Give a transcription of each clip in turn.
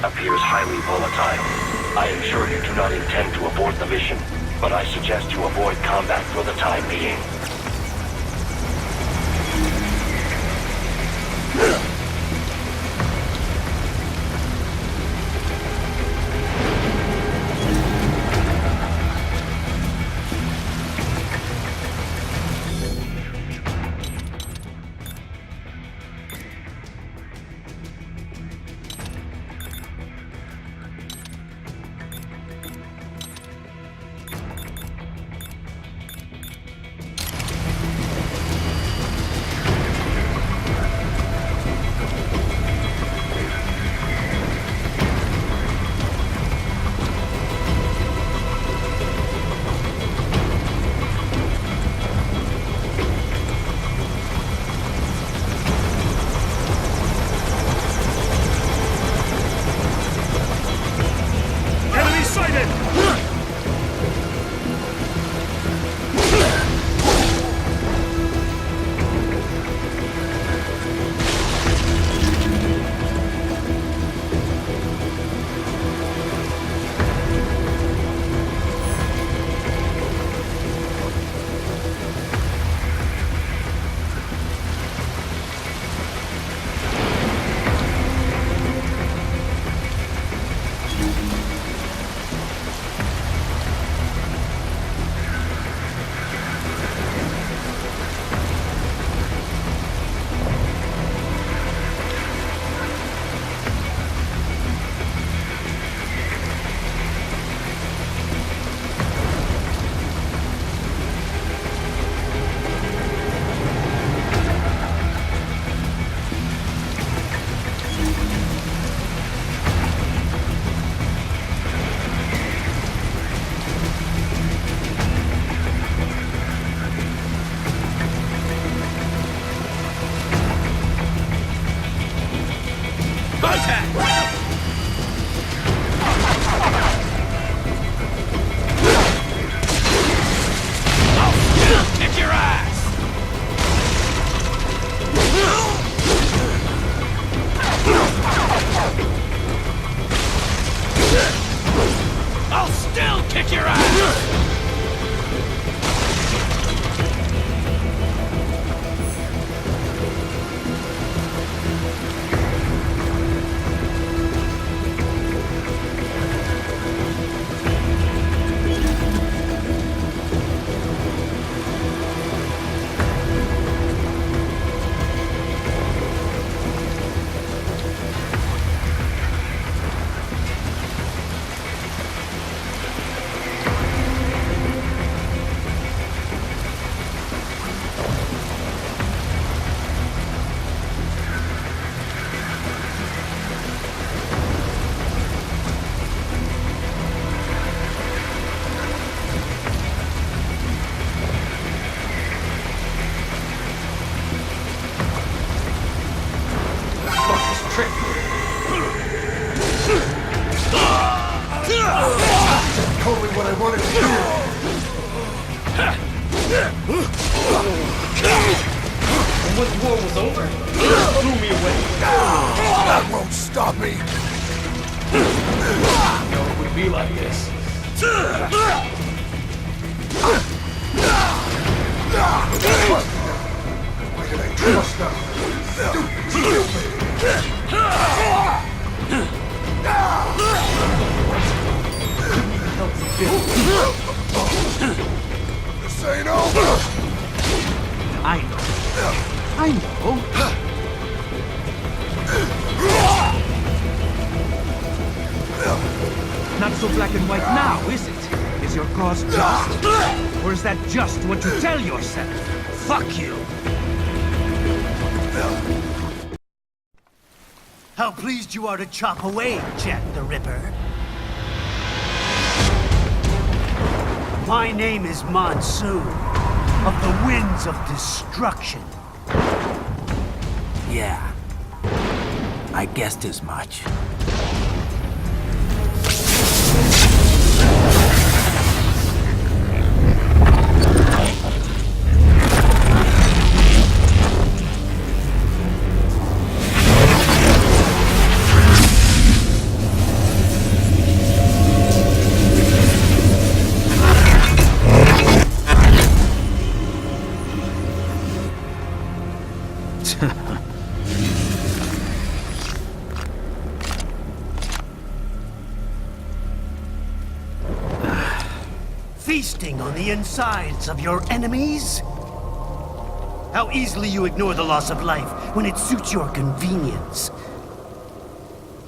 appears highly volatile. I am sure you do not intend to abort the mission, but I suggest you avoid combat for the time being. Totally what I wanted to do. And when the war was over, it threw me away. That won't stop me. You know it would be like this. Why did I trust them? This ain't over. I know. Not so black and white now, is it? Is your cause just? Or is that just what you tell yourself? Fuck you! How pleased you are to chop away, Jack the Ripper. My name is Monsoon, of the Winds of Destruction. Yeah, I guessed as much. Feasting on the insides of your enemies? How easily you ignore the loss of life when it suits your convenience.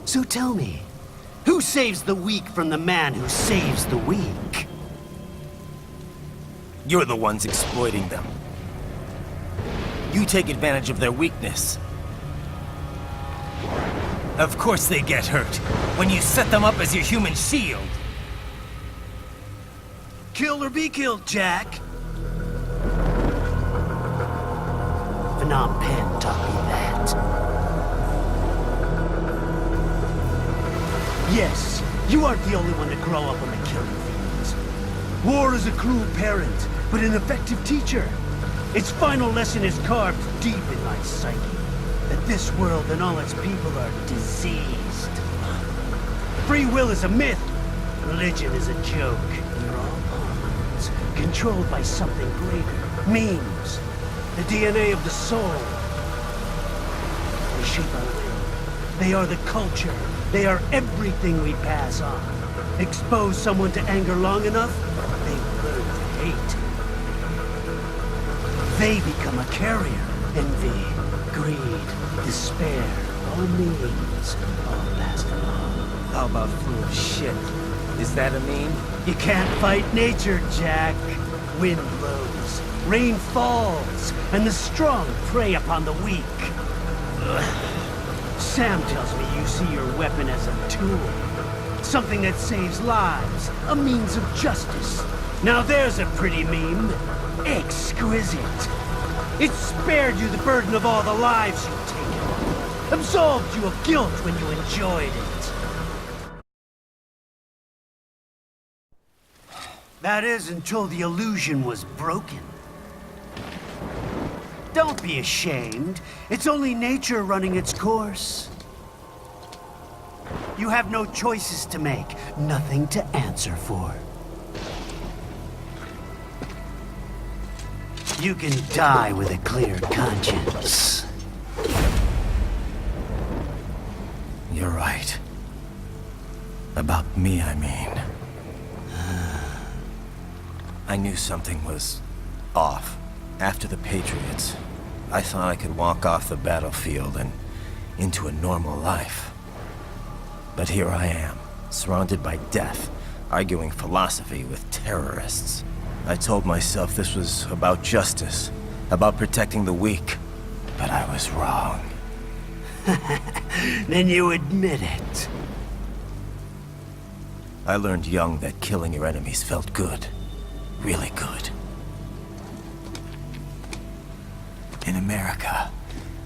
So tell me, who saves the weak from the man who saves the weak? You're the ones exploiting them. You take advantage of their weakness. Of course they get hurt when you set them up as your human shield. Kill or be killed, Jack. Phnom Penh taught me that. Yes, you aren't the only one to grow up on the killing fields. War is a cruel parent, but an effective teacher. Its final lesson is carved deep in my psyche. That this world and all its people are diseased. Free will is a myth. Religion is a joke. We're all pawns, controlled by something greater. Memes. The DNA of the soul. They shape our will. They are the culture. They are everything we pass on. Expose someone to anger long enough, they learn to hate. They become a carrier. Envy, greed, despair, all memes, all passed along. How about full of shit? Is that a meme? You can't fight nature, Jack. Wind blows, rain falls, and the strong prey upon the weak. Sam tells me you see your weapon as a tool. Something that saves lives, a means of justice. Now there's a pretty meme. Exquisite. It spared you the burden of all the lives you've taken. Absolved you of guilt when you enjoyed it. That is until the illusion was broken. Don't be ashamed. It's only nature running its course. You have no choices to make, nothing to answer for. You can die with a clear conscience. You're right. About me, I mean. I knew something was off. After the Patriots, I thought I could walk off the battlefield and into a normal life. But here I am, surrounded by death, arguing philosophy with terrorists. I told myself this was about justice, about protecting the weak, but I was wrong. Then you admit it. I learned young that killing your enemies felt good. Really good. In America,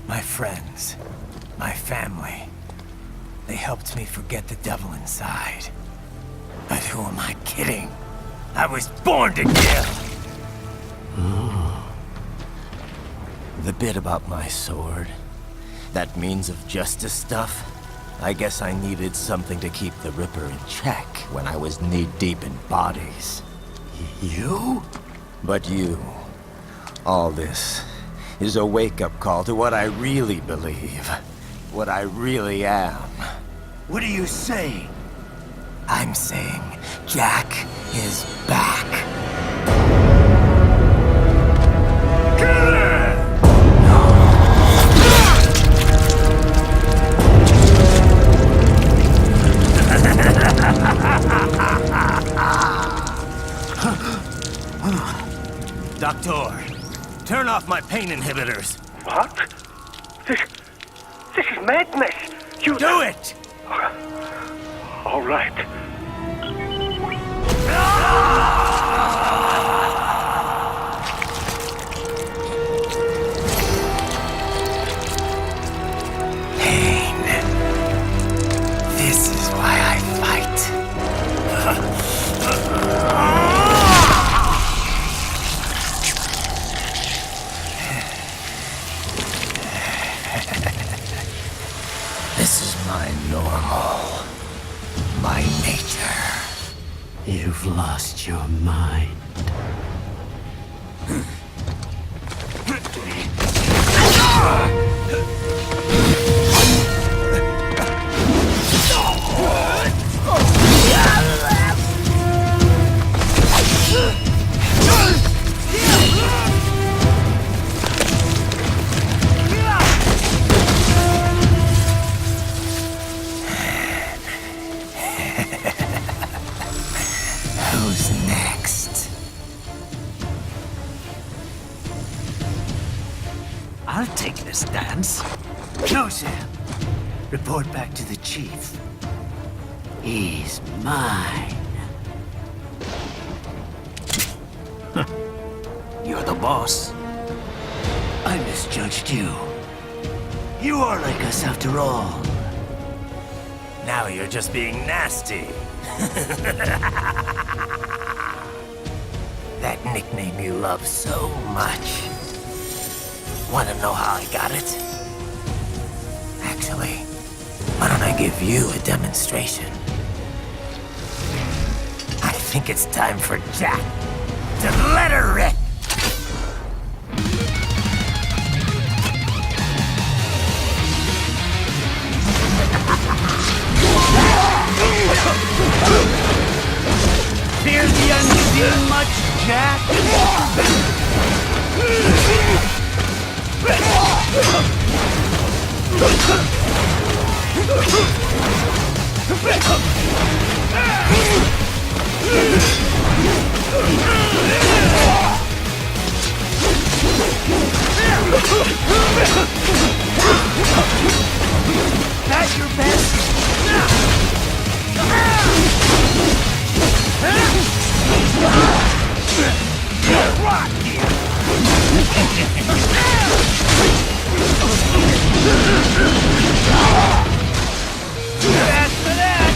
my friends, my family, they helped me forget the devil inside. But who am I kidding? I was born to kill! The bit about my sword, that means of justice stuff, I guess I needed something to keep the Ripper in check when I was knee-deep in bodies. You? But you, all this, is a wake-up call to what I really believe. What I really am. What are you saying? I'm saying Jack is back. Doctor, turn off my pain inhibitors. What? This is madness. You Do it! All right. Pain. This is why I fight. This is my normal. My nature. You've lost your mind. Who's next? I'll take this dance. No, Sam. Report back to the chief. He's mine. You're the boss. I misjudged you. You are like us after all. Now you're just being nasty. That nickname you love so much. Want to know how I got it? Actually, why don't I give you a demonstration? I think it's time for Jack to let her rip. Fear the unseen much, Jack? That your best? Rock here! That's for that!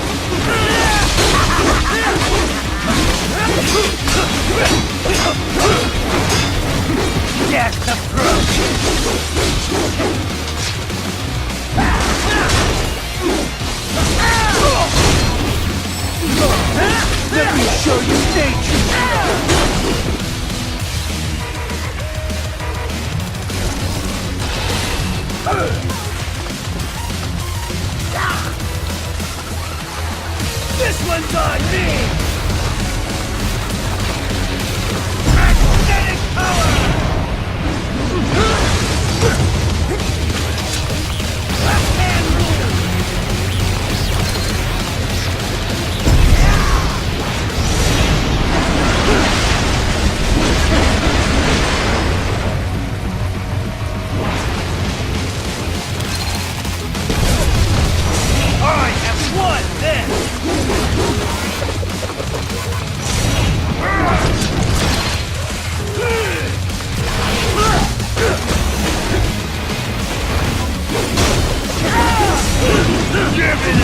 Death Let me show you nature! This one's on me! Magnetic power! Left hand rule! I have won this! Give it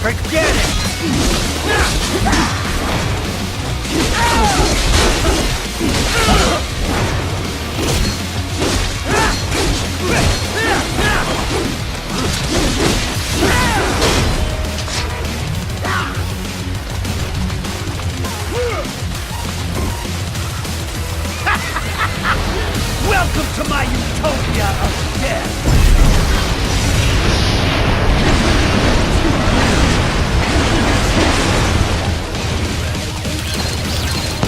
Forget it! Welcome to my utopia of death!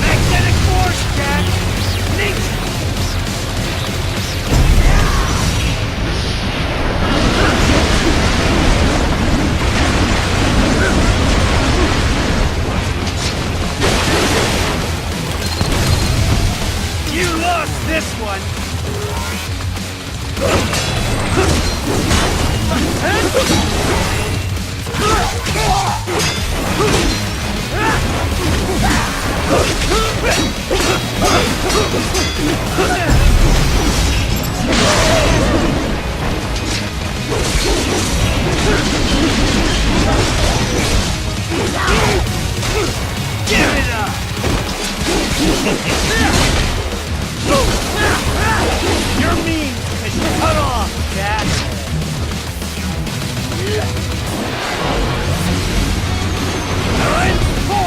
Magnetic force, Jack! Nature! You lost this one! Give it up! Your means is cut off, Jack! Reinforce!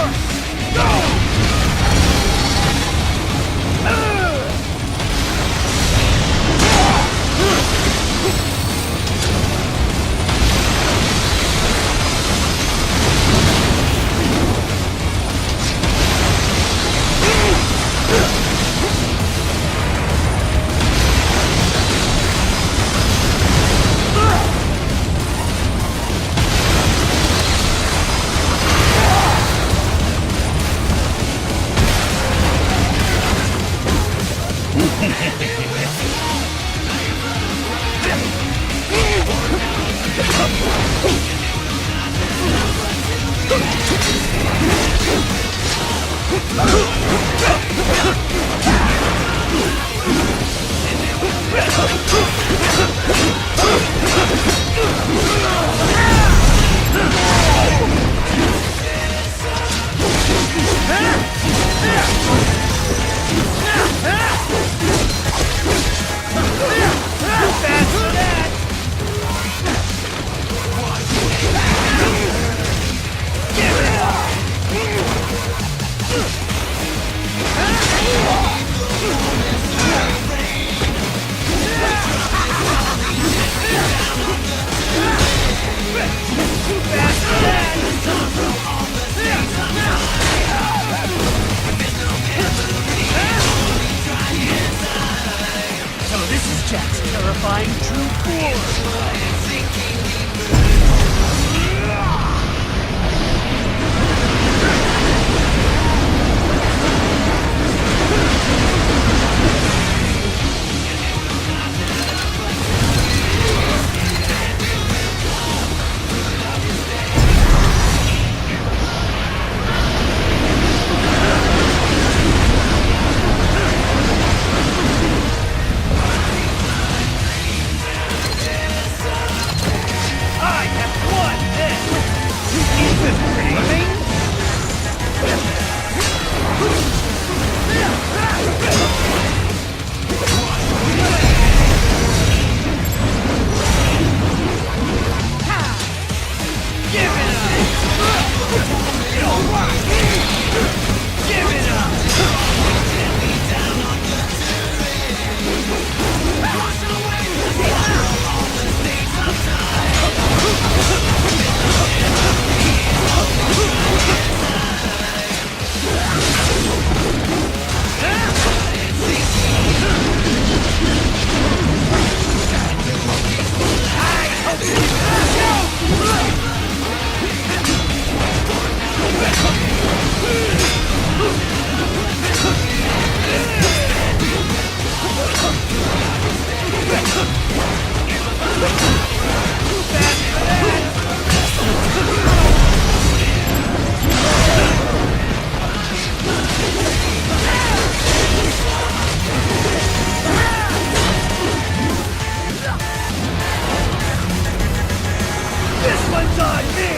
So this is Jack's terrifying true form. I have won this! Is this dreaming? Give it up! Give it up! This one's on me!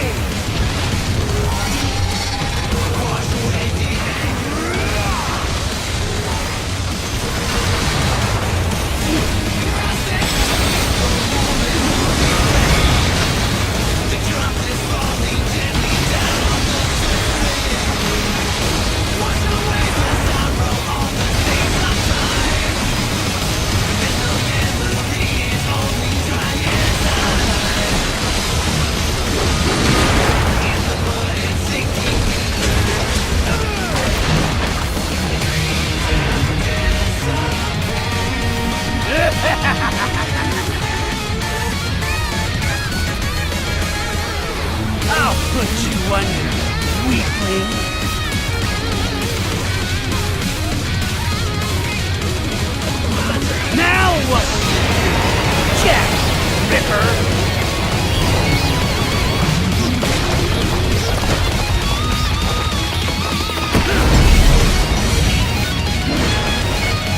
I'll put you under, weakling. Now what? Check, Ripper.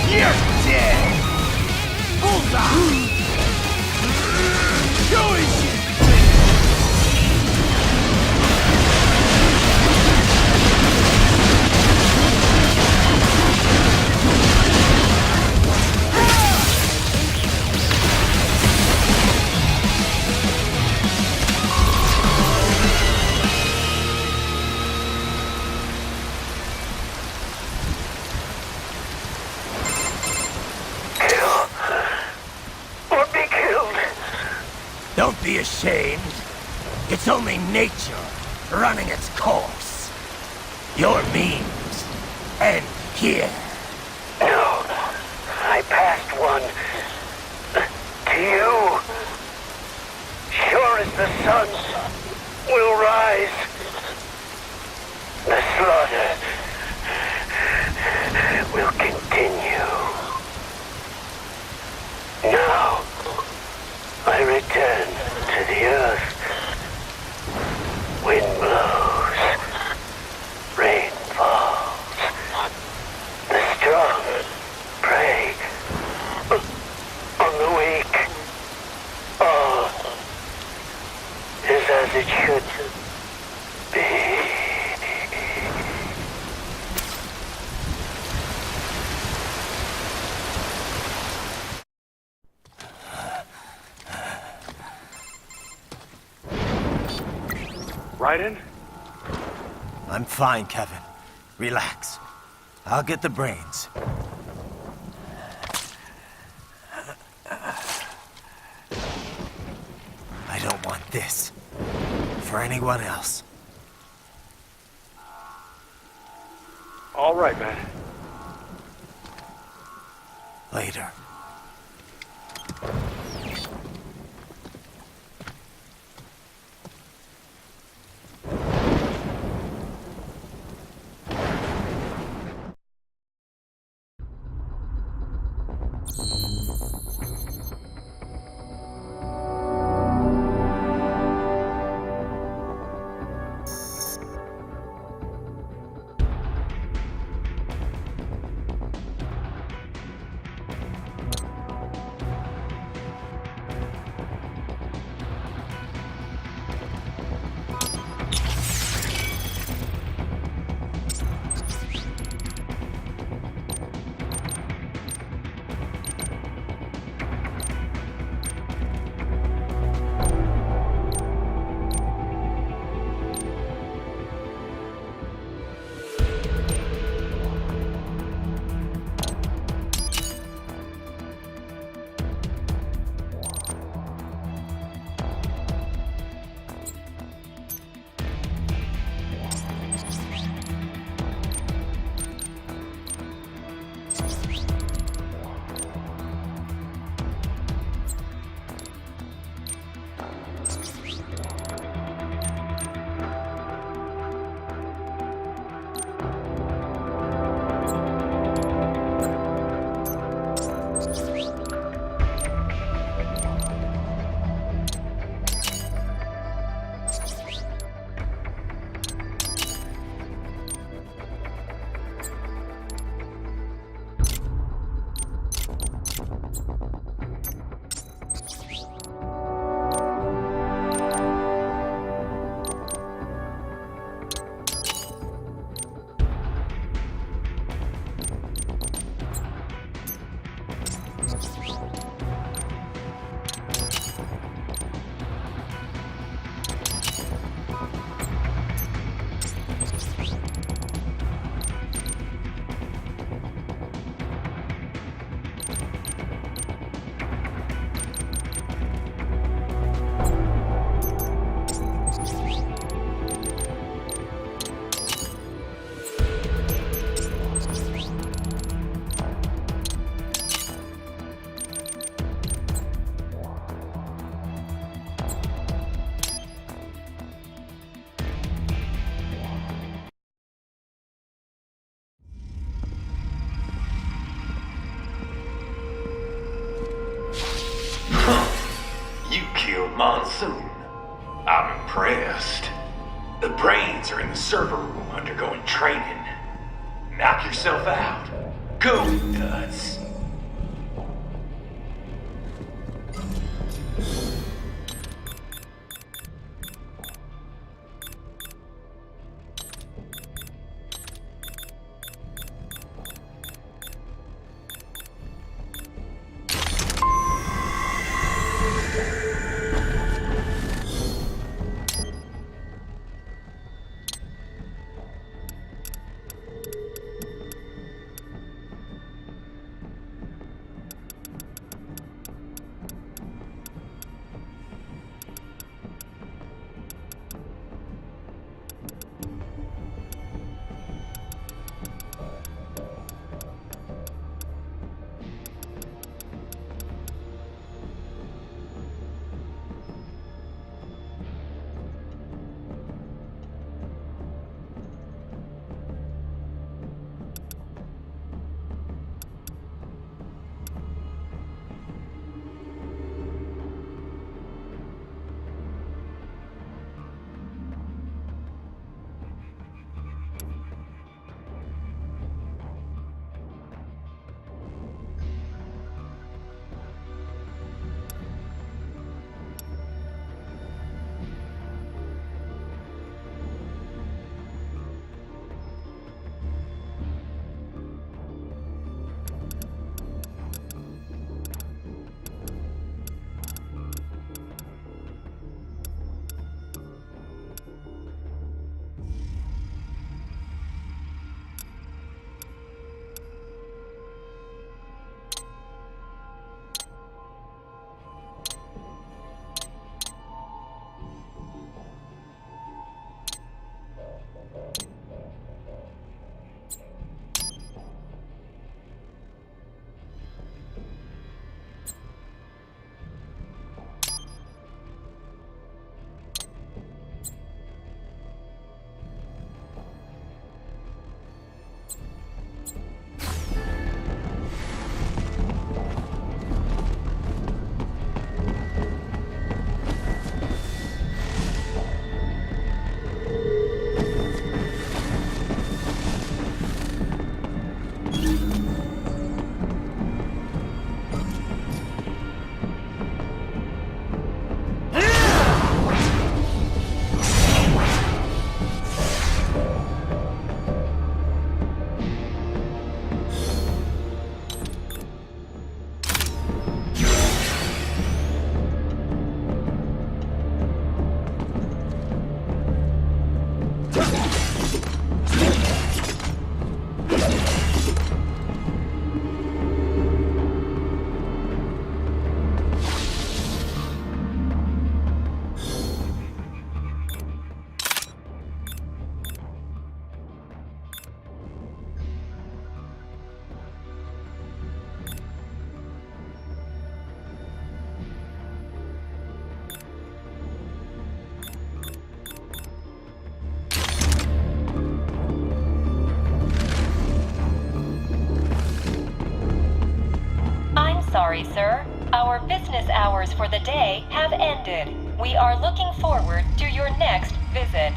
You're dead. Bullseye. Go easy. Don't be ashamed. It's only nature running its course. Your means end here. No, I passed one. To you. Sure as the sun will rise. The slaughter will continue. Now, I return to the earth. Wind blows. Rain falls. The strong prey on the weak. All is as it should be. Raiden? I'm fine, Kevin. Relax. I'll get the brains. I don't want this. For anyone else. All right, man. Later. You killed Monsoon. I'm impressed. The brains are in the server room undergoing training. Knock yourself out. Go, nuts. sorry, sir. Our business hours for the day have ended. We are looking forward to your next visit.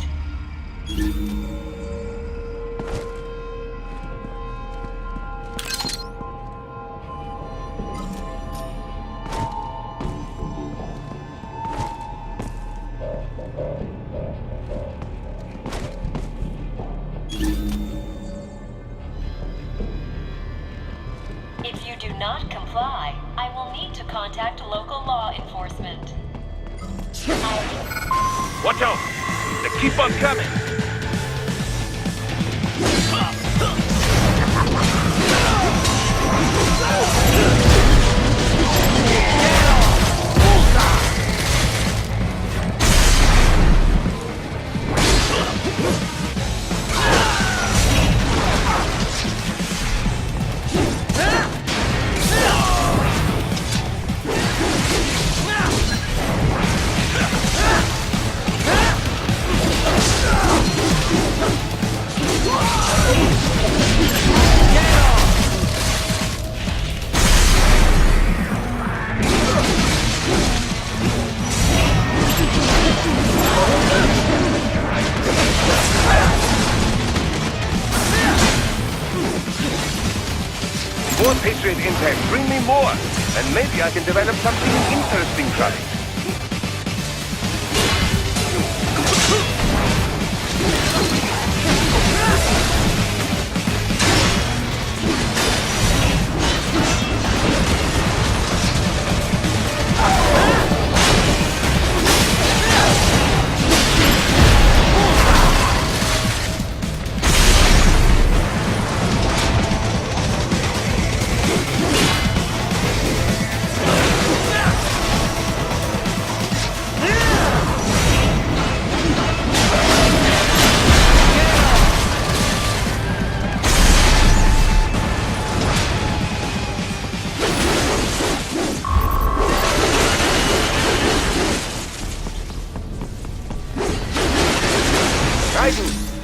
If you do not comply, I will need to contact local law enforcement. Watch out! They keep on coming! More Patriot intel. Bring me more. And maybe I can develop something interesting from it.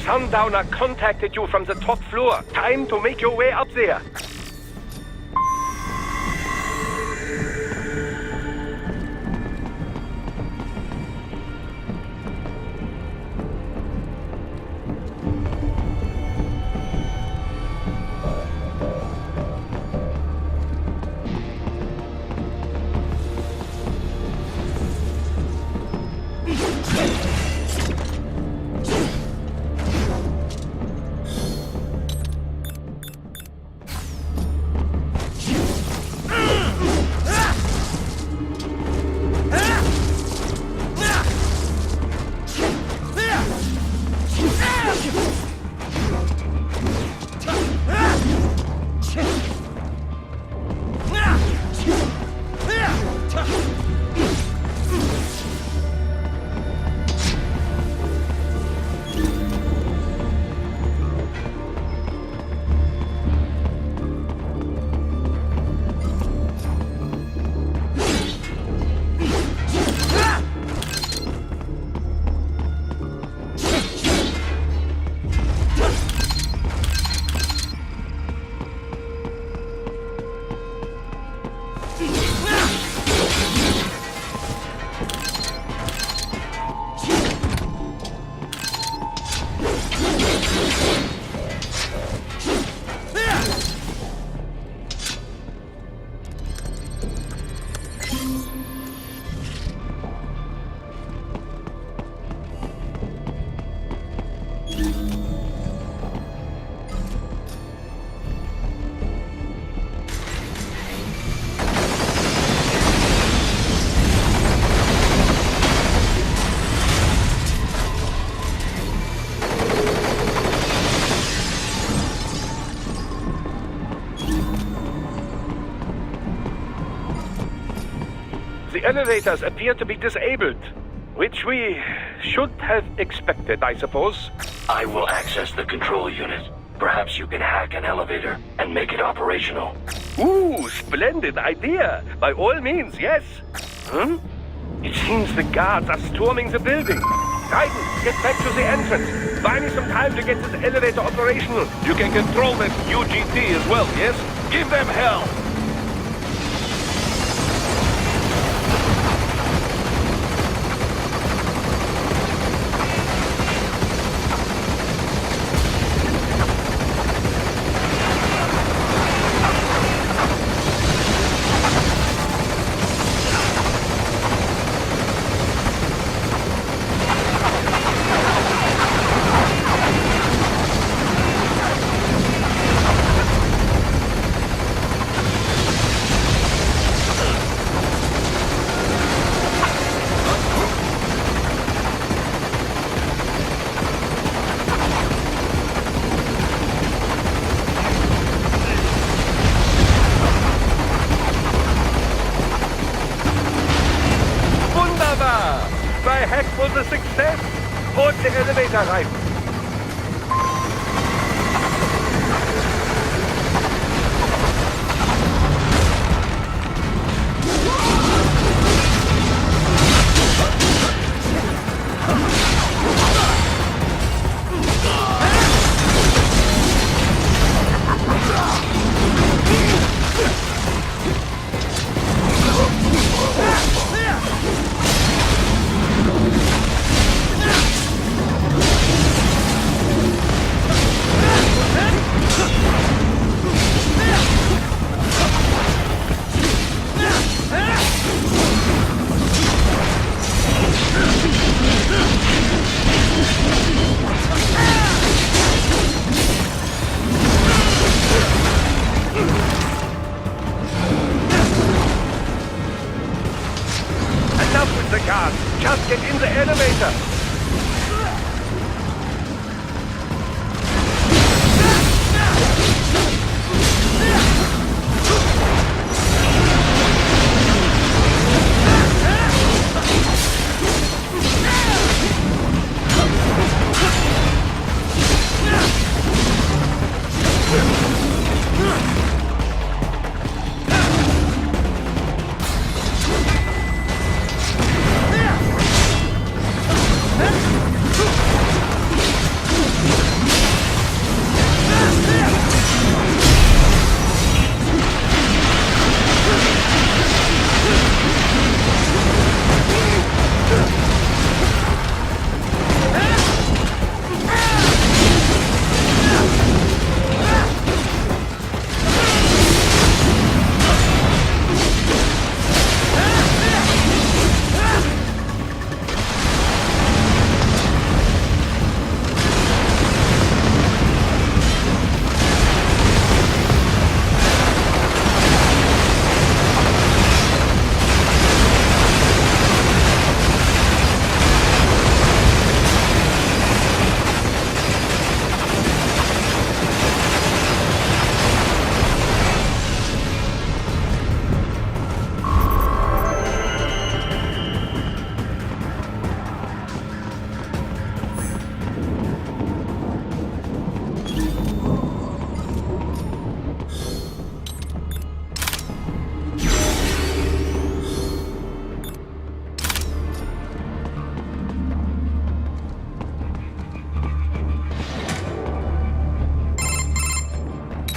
Sundowner contacted you from the top floor. Time to make your way up there. The elevators appear to be disabled, which we should have expected, I suppose. I will access the control unit. Perhaps you can hack an elevator and make it operational. Ooh, splendid idea. By all means, yes. It seems the guards are storming the building. Titan, get back to the entrance. Buy me some time to get this elevator operational. You can control that UGT as well, yes? Give them hell! arriven. Just get in the elevator!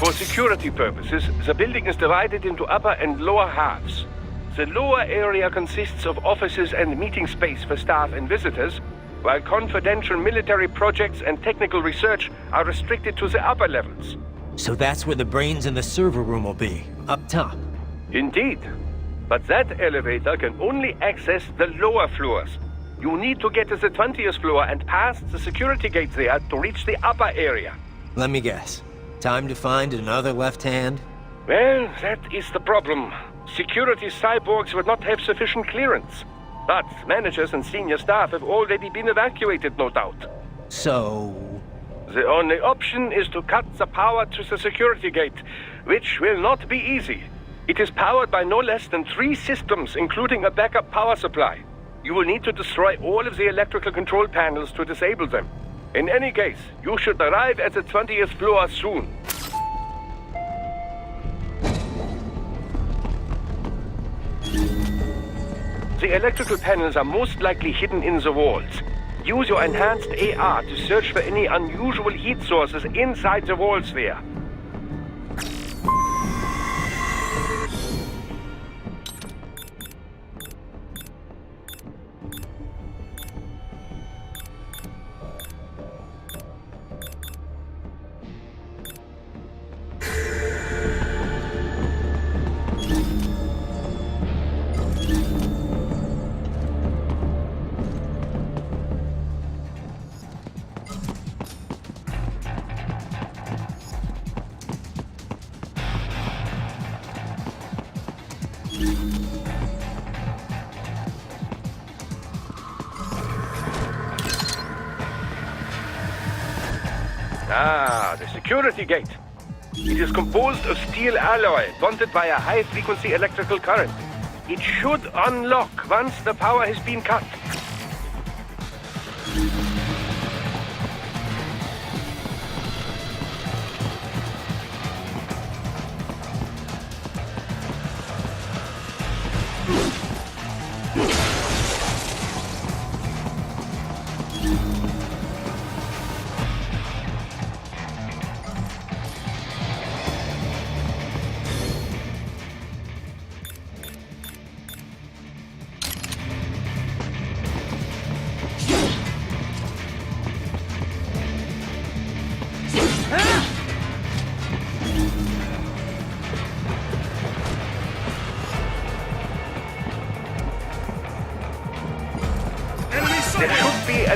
For security purposes, the building is divided into upper and lower halves. The lower area consists of offices and meeting space for staff and visitors, while confidential military projects and technical research are restricted to the upper levels. So that's where the brains in the server room will be, up top. Indeed. But that elevator can only access the lower floors. You need to get to the 20th floor and pass the security gate there to reach the upper area. Let me guess. Time to find another left hand? Well, that is the problem. Security cyborgs would not have sufficient clearance. But managers and senior staff have already been evacuated, no doubt. So... The only option is to cut the power to the security gate, which will not be easy. It is powered by no less than 3 systems, including a backup power supply. You will need to destroy all of the electrical control panels to disable them. In any case, you should arrive at the 20th floor soon. The electrical panels are most likely hidden in the walls. Use your enhanced AR to search for any unusual heat sources inside the walls there. Ah, the security gate. It is composed of steel alloy bonded by a high-frequency electrical current. It should unlock once the power has been cut.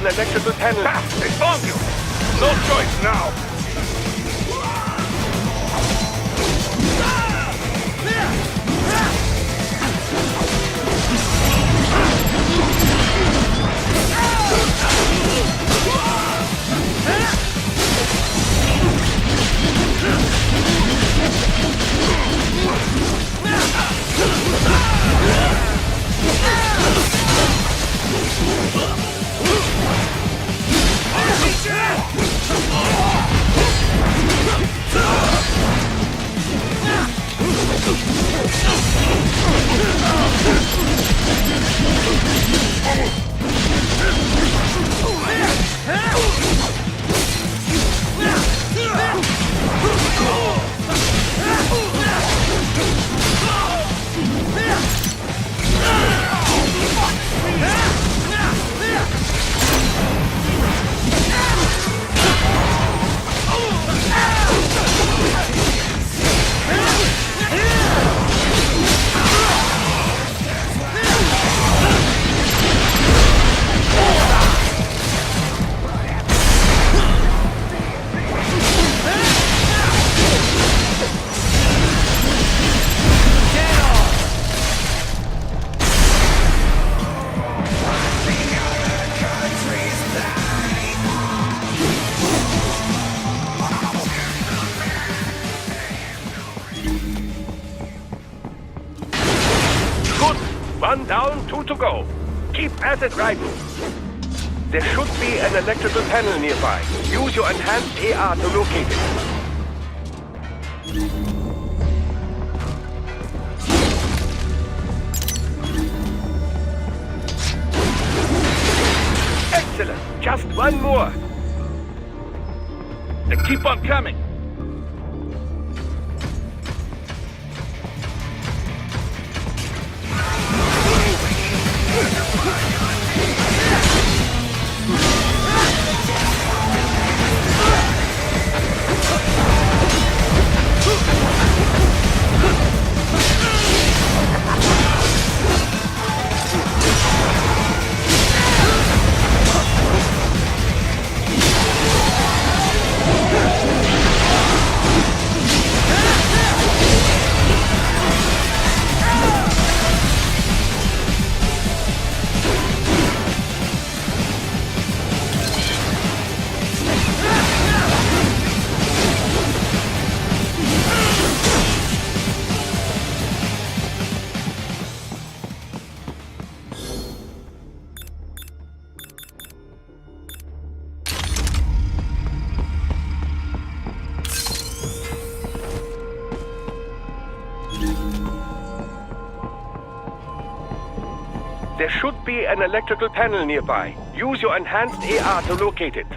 an electrical panel. Ha! They found you! No choice now! One down, 2 to go. Keep at it, Raiden. There should be an electrical panel nearby. Use your enhanced AR to locate it. Excellent. Just one more. They keep on coming! There should be an electrical panel nearby. Use your enhanced AR to locate it.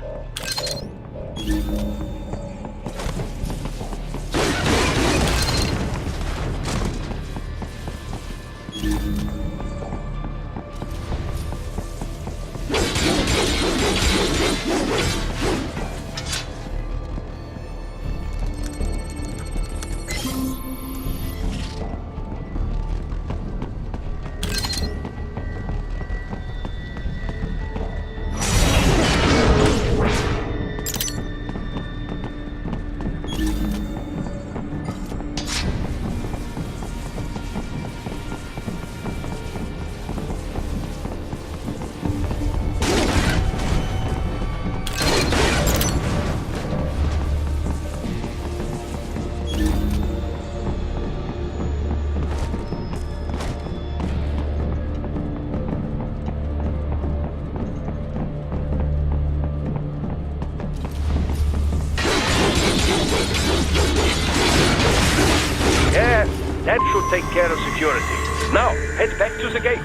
That should take care of security. Now, head back to the gate.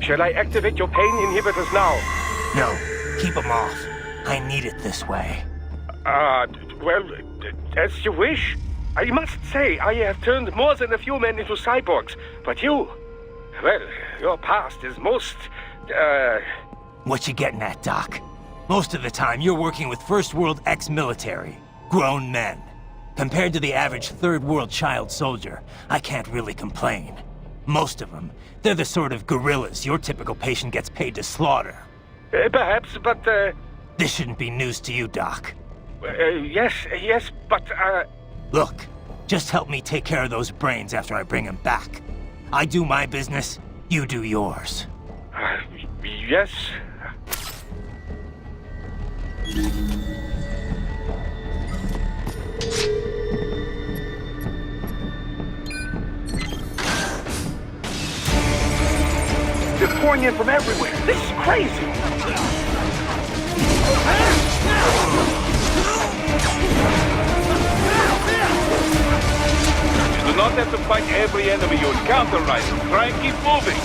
Shall I activate your pain inhibitors now? No, keep them off. I need it this way. Well, as you wish. I must say, I have turned more than a few men into cyborgs, but you... Well, your past is most, What you getting at, Doc? Most of the time, you're working with First World ex-military. Grown men. Compared to the average Third World child soldier, I can't really complain. Most of them, they're the sort of gorillas your typical patient gets paid to slaughter. Perhaps, but, This shouldn't be news to you, Doc. yes, but, Look, just help me take care of those brains after I bring them back. I do my business, you do yours. Yes. They're pouring in from everywhere. This is crazy. You do not have to fight every enemy you encounter, right? Try and keep moving.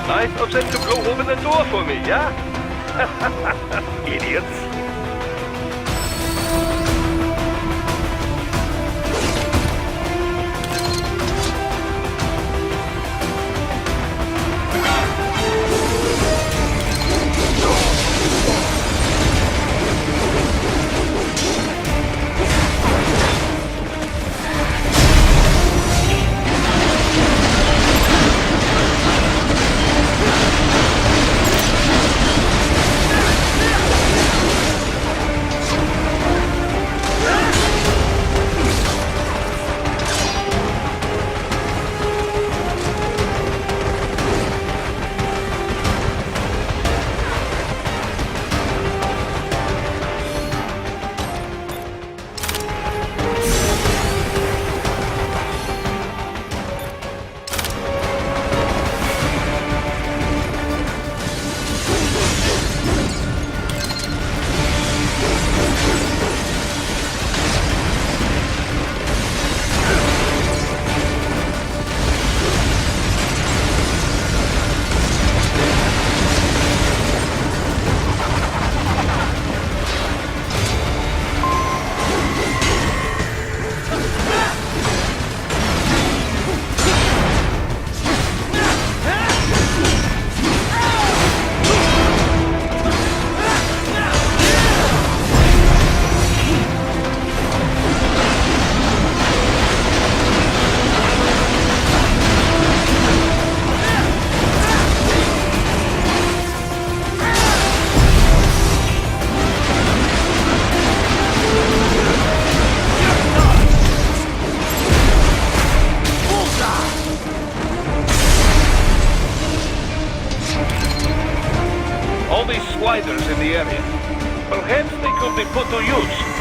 Nice of them to blow open the door for me, yeah? Idiots. All these sliders in the area. Perhaps they could be put to use.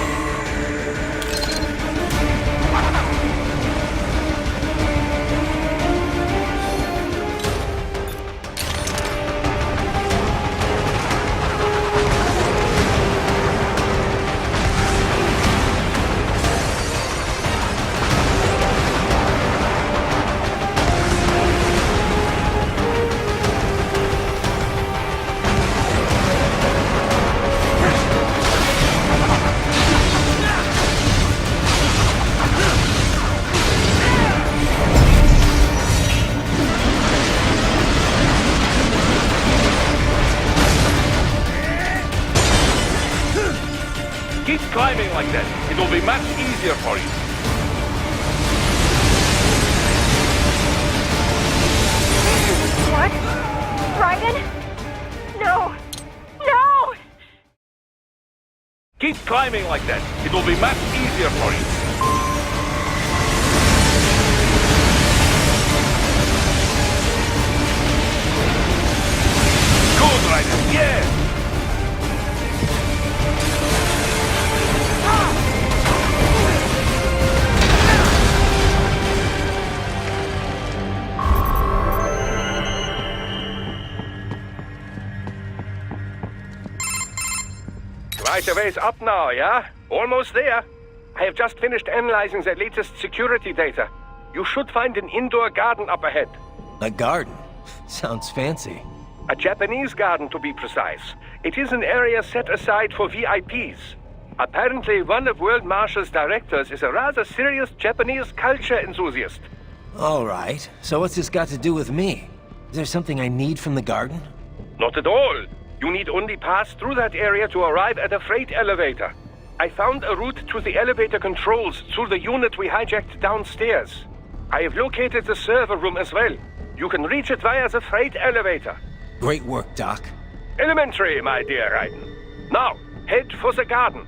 like that. It will be much easier for you. What? Raiden? No! No! Keep climbing like that. It will be much easier for you. Good, Raiden. Yeah! Right a ways up now, yeah? Almost there. I have just finished analyzing the latest security data. You should find an indoor garden up ahead. A garden? Sounds fancy. A Japanese garden, to be precise. It is an area set aside for VIPs. Apparently, one of World Marshall's directors is a rather serious Japanese culture enthusiast. All right. So what's this got to do with me? Is there something I need from the garden? Not at all. You need only pass through that area to arrive at a freight elevator. I found a route to the elevator controls through the unit we hijacked downstairs. I have located the server room as well. You can reach it via the freight elevator. Great work, Doc. Elementary, my dear Raiden. Now, head for the garden.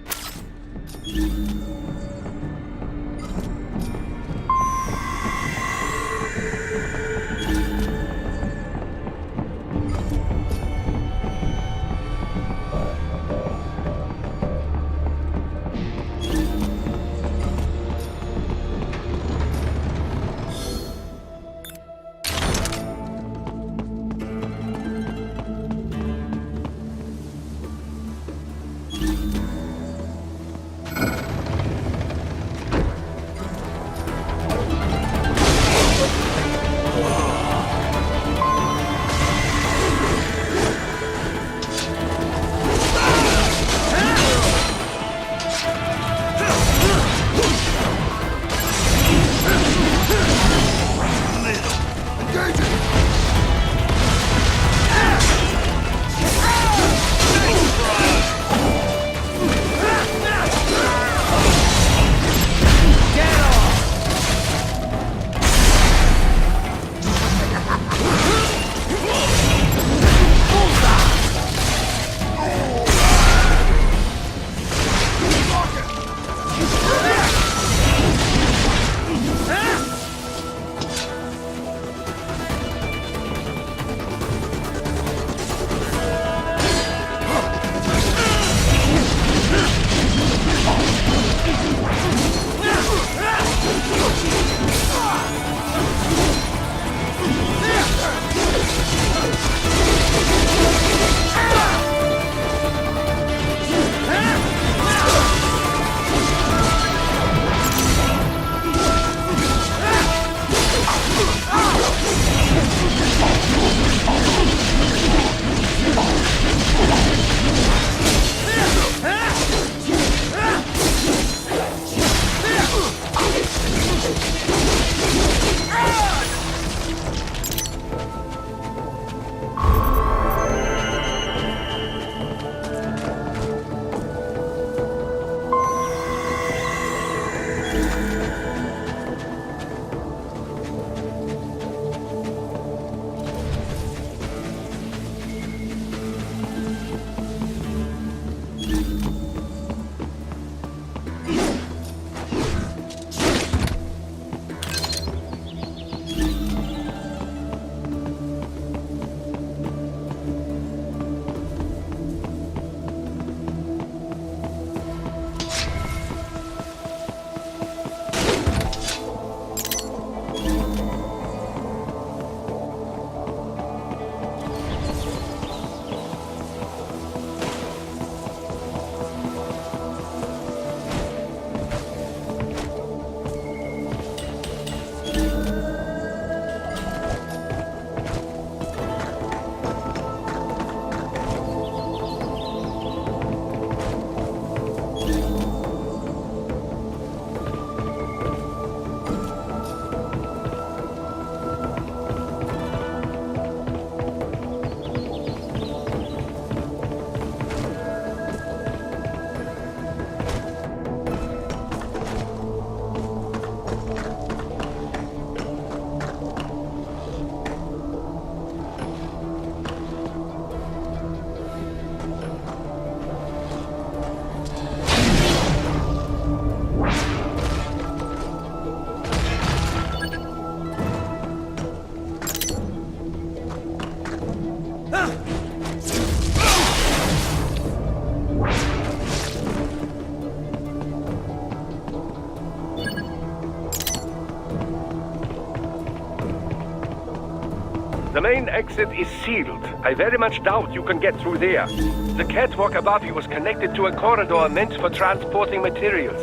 The main exit is sealed. I very much doubt you can get through there. The catwalk above you is connected to a corridor meant for transporting materials.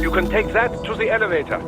You can take that to the elevator.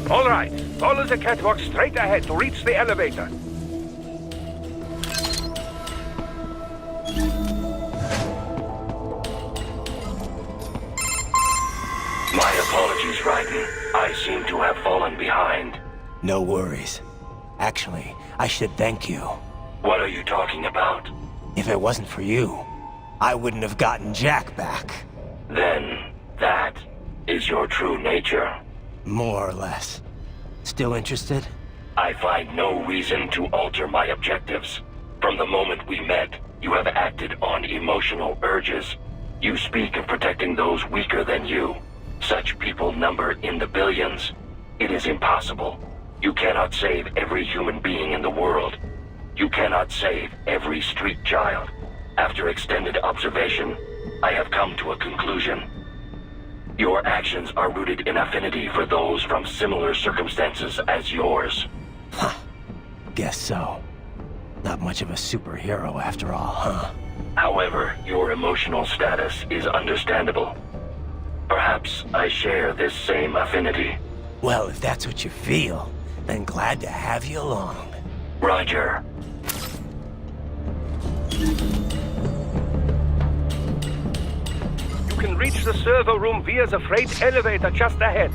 All right. Follow the catwalk straight ahead to reach the elevator. My apologies, Raiden. I seem to have fallen behind. No worries. Actually, I should thank you. What are you talking about? If it wasn't for you, I wouldn't have gotten Jack back. Then, that is your true nature. More or less. Still interested? I find no reason to alter my objectives. From the moment we met, you have acted on emotional urges. You speak of protecting those weaker than you. Such people number in the billions. It is impossible. You cannot save every human being in the world. You cannot save every street child. After extended observation, I have come to a conclusion. Your actions are rooted in affinity for those from similar circumstances as yours. Huh. Guess so. Not much of a superhero after all, huh? However, your emotional status is understandable. Perhaps I share this same affinity. Well, if that's what you feel, then glad to have you along. Roger. You can reach the server room via the freight elevator just ahead.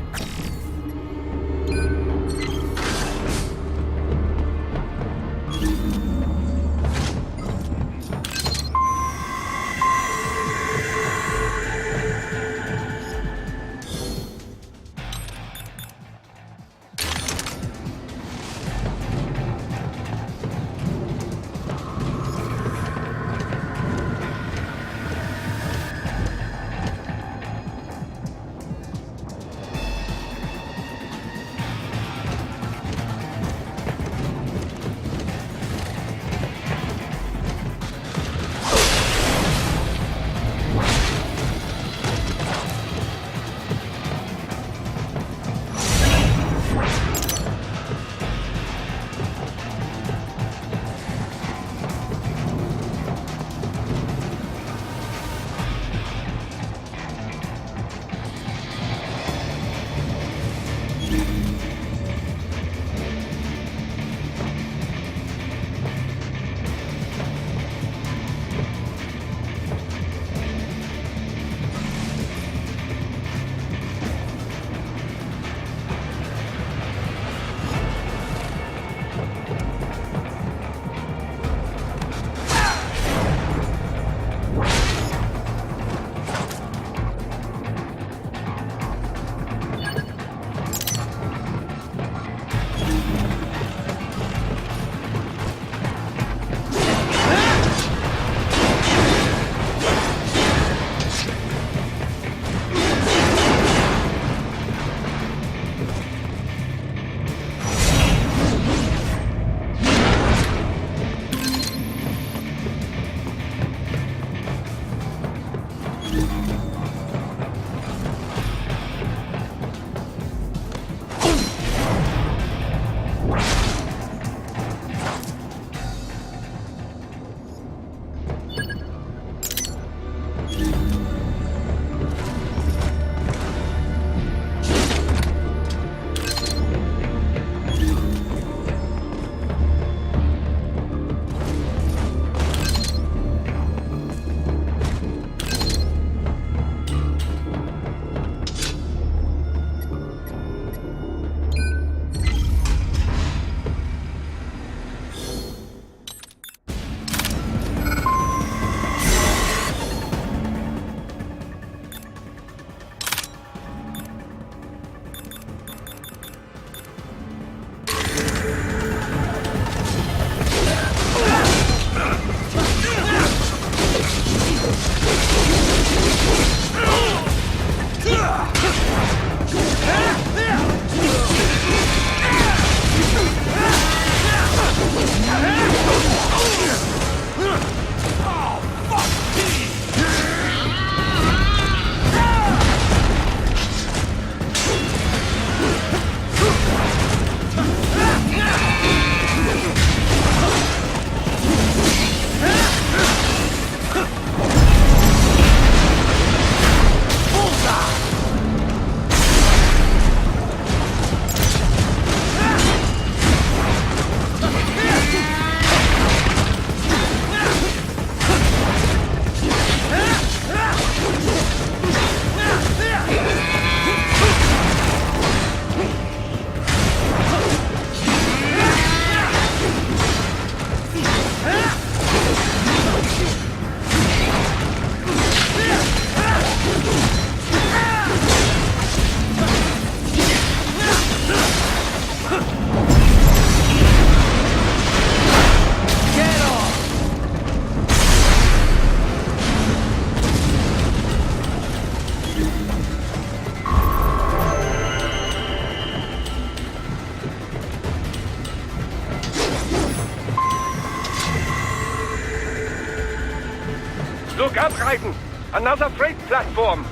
Look up, Raiden! Another freight platform!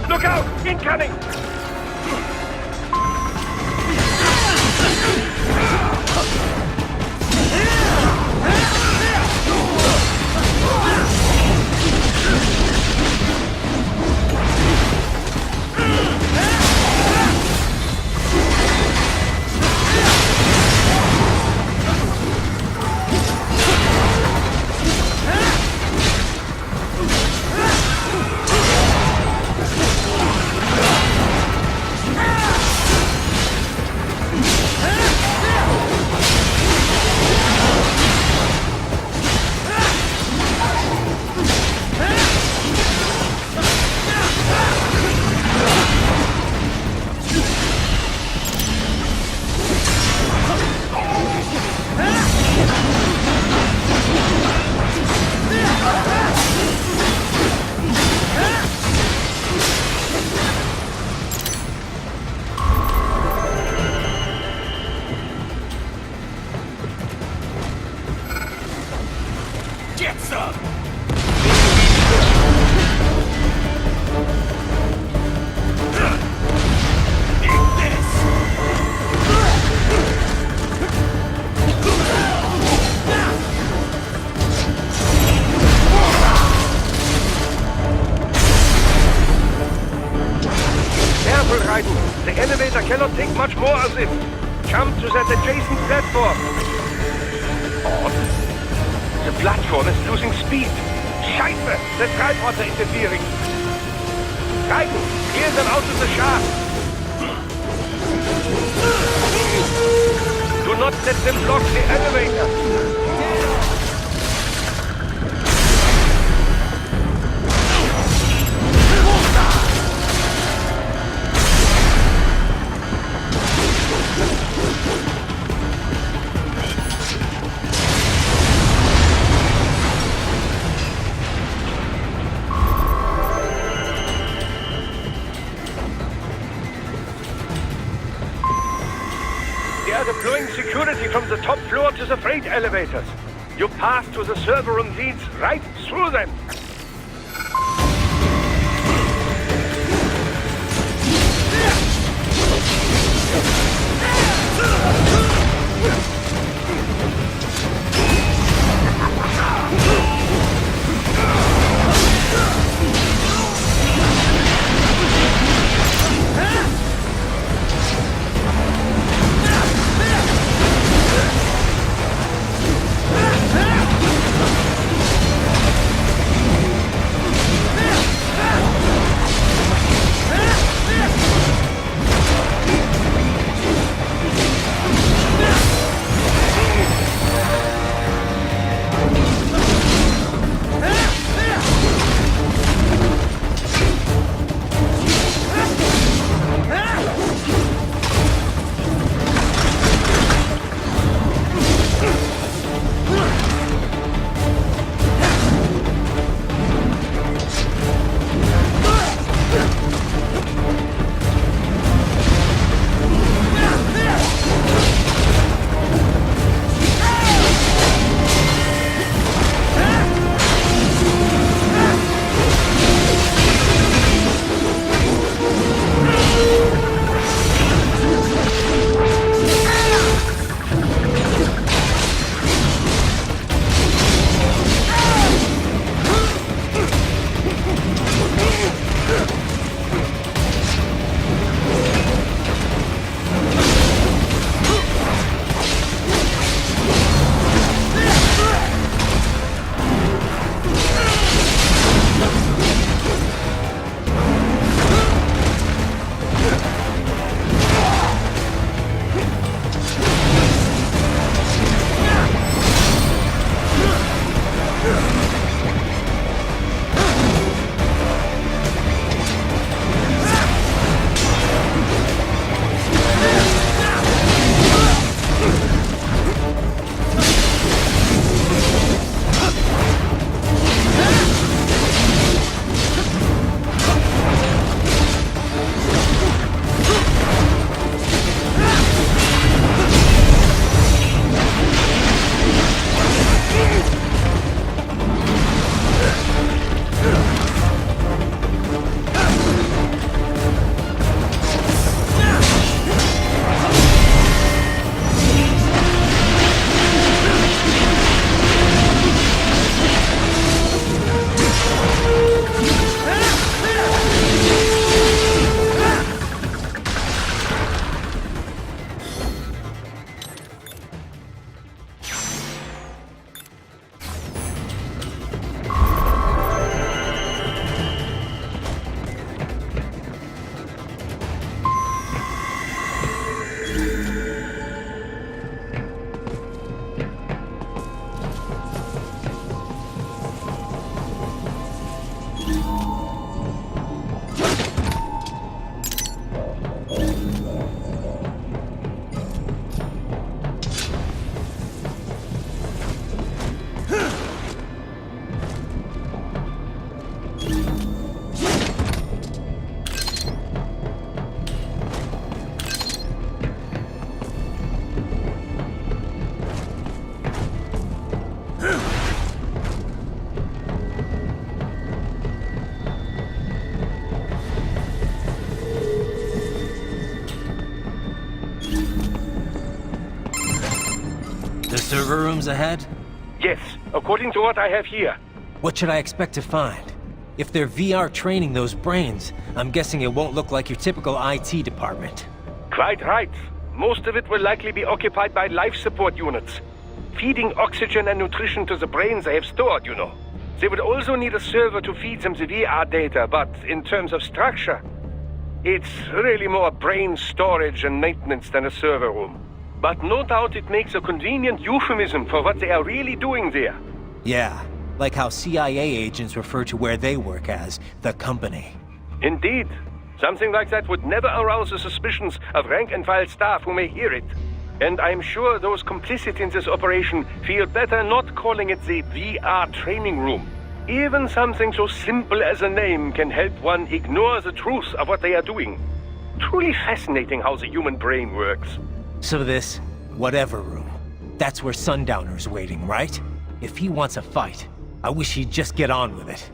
Look out! Incoming! The elevator cannot take much more of this. Jump to that adjacent platform. Odd. The platform is losing speed. Scheiße! The tripods are interfering. Raiden, clear them out of the shaft. Do not let them block the elevator. They are deploying security from the top floor to the freight elevators. Your path to the server room leads right through them. rooms ahead? Yes, according to what I have here. What should I expect to find? If they're VR training those brains, I'm guessing it won't look like your typical IT department. Quite right. Most of it will likely be occupied by life support units. Feeding oxygen and nutrition to the brains they have stored, you know. They would also need a server to feed them the VR data, but in terms of structure, it's really more brain storage and maintenance than a server room. But no doubt it makes a convenient euphemism for what they are really doing there. Yeah, like how CIA agents refer to where they work as the company. Indeed. Something like that would never arouse the suspicions of rank-and-file staff who may hear it. And I'm sure those complicit in this operation feel better not calling it the VR training room. Even something so simple as a name can help one ignore the truth of what they are doing. Truly fascinating how the human brain works. So this, whatever room, that's where Sundowner's waiting, right? If he wants a fight, I wish he'd just get on with it.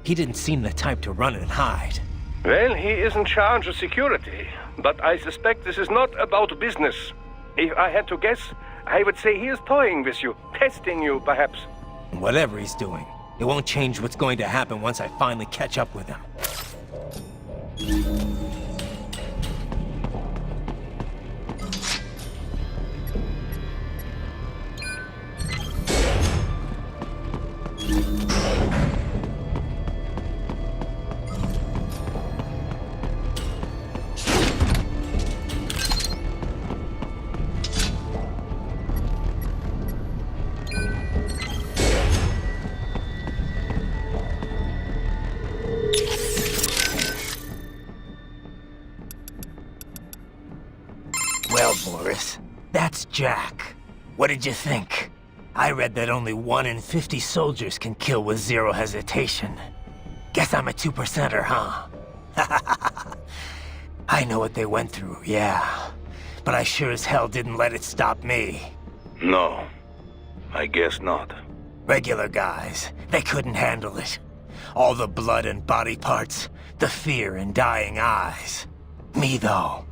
He didn't seem the type to run and hide. Well, he is in charge of security, but I suspect this is not about business. If I had to guess, I would say he is toying with you, testing you, perhaps. Whatever he's doing, it won't change what's going to happen once I finally catch up with him. Well, Boris, that's Jack. What did you think? I read that only 1 in 50 soldiers can kill with zero hesitation. Guess I'm a 2%er, huh? I know what they went through, yeah. But I sure as hell didn't let it stop me. No, I guess not. Regular guys, they couldn't handle it. All the blood and body parts, the fear in dying eyes. Me, though,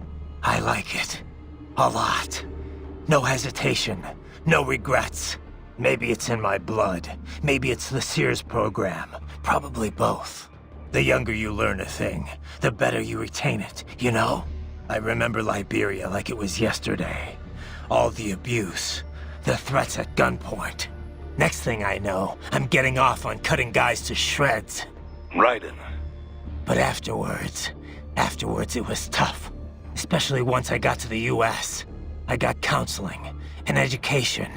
I like it. A lot. No hesitation, no regrets. Maybe it's in my blood. Maybe it's the Sears program. Probably both. The younger you learn a thing, the better you retain it, you know? I remember Liberia like it was yesterday. All the abuse, the threats at gunpoint. Next thing I know, I'm getting off on cutting guys to shreds. Raiden. But afterwards it was tough. Especially once I got to the US. I got counseling and education.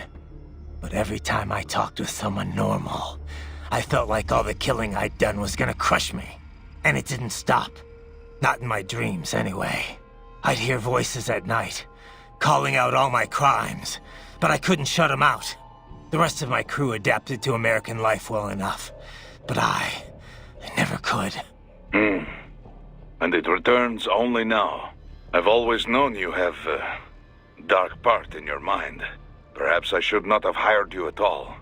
But every time I talked with someone normal, I felt like all the killing I'd done was gonna crush me. And it didn't stop. Not in my dreams, anyway. I'd hear voices at night, calling out all my crimes, but I couldn't shut them out. The rest of my crew adapted to American life well enough, but I never could. And it returns only now. I've always known you have a dark part in your mind. Perhaps I should not have hired you at all.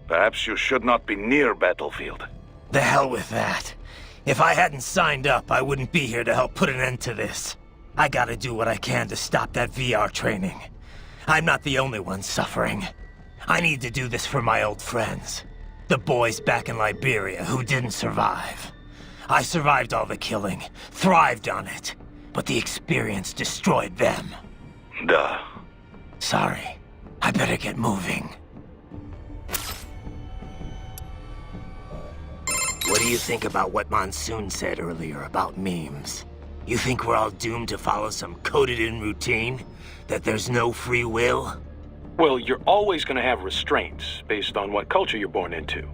Perhaps you should not be near Battlefield. The hell with that. If I hadn't signed up, I wouldn't be here to help put an end to this. I gotta do what I can to stop that VR training. I'm not the only one suffering. I need to do this for my old friends. The boys back in Liberia who didn't survive. I survived all the killing, thrived on it. But the experience destroyed them. Duh. Sorry. I better get moving. What do you think about what Monsoon said earlier about memes? You think we're all doomed to follow some coded-in routine? That there's no free will? Well, you're always going to have restraints based on what culture you're born into.